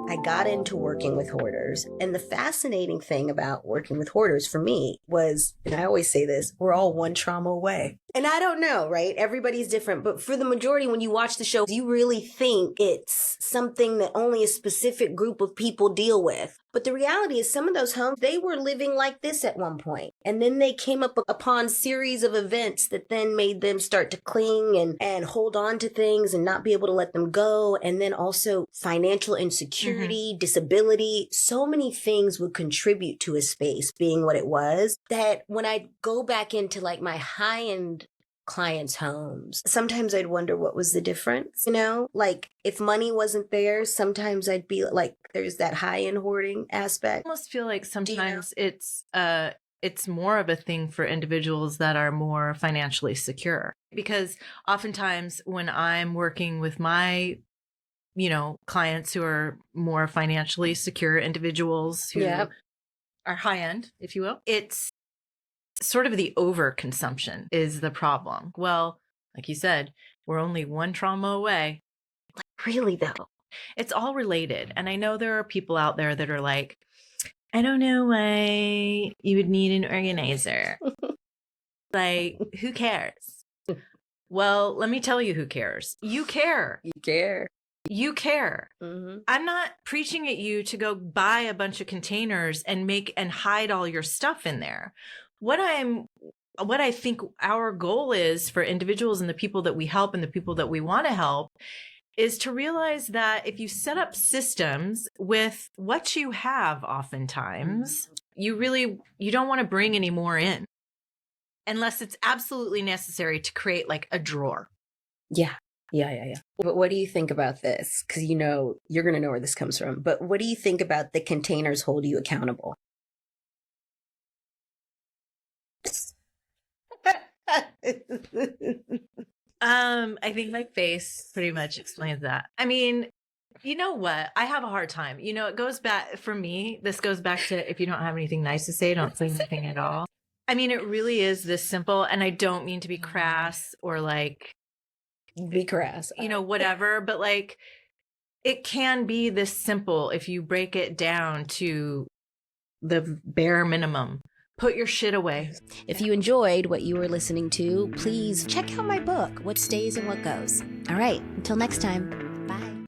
I got into working with hoarders. And the fascinating thing about working with hoarders for me was, and I always say this, we're all one trauma away. And I don't know, right? Everybody's different. But for the majority, when you watch the show, you really think it's something that only a specific group of people deal with. But the reality is some of those homes, they were living like this at one point. And then they came up upon series of events that then made them start to cling and hold on to things and not be able to let them go. And then also financial insecurity, disability, so many things would contribute to a space being what it was, that when I go back into like my high-end clients' homes, sometimes I'd wonder what was the difference, you know? Like if money wasn't there, sometimes I'd be like, there's that high-end hoarding aspect. I almost feel like sometimes it's more of a thing for individuals that are more financially secure, because oftentimes when I'm working with my clients who are more financially secure individuals who are high end, if you will, it's sort of the overconsumption is the problem. Well, like you said, we're only one trauma away. Like, really though, it's all related. And I know there are people out there that are like, I don't know why you would need an organizer. Like, who cares? Well, let me tell you who cares. You care. You care. You care. Mm-hmm. I'm not preaching at you to go buy a bunch of containers and hide all your stuff in there. What I think our goal is for individuals and the people that we help and the people that we want to help is to realize that if you set up systems with what you have, oftentimes you don't want to bring any more in unless it's absolutely necessary to create like a drawer. Yeah. But what do you think about this? Because you're going to know where this comes from. But what do you think about the containers hold you accountable? I think my face pretty much explains that. I mean, you know what? I have a hard time. It goes back, for me, this goes back to if you don't have anything nice to say, don't say anything at all. I mean, it really is this simple, and I don't mean to be crass or like... Be crass. Whatever, but like, it can be this simple if you break it down to the bare minimum. Put your shit away. If you enjoyed what you were listening to, please check out my book, What Stays and What Goes. All right, until next time.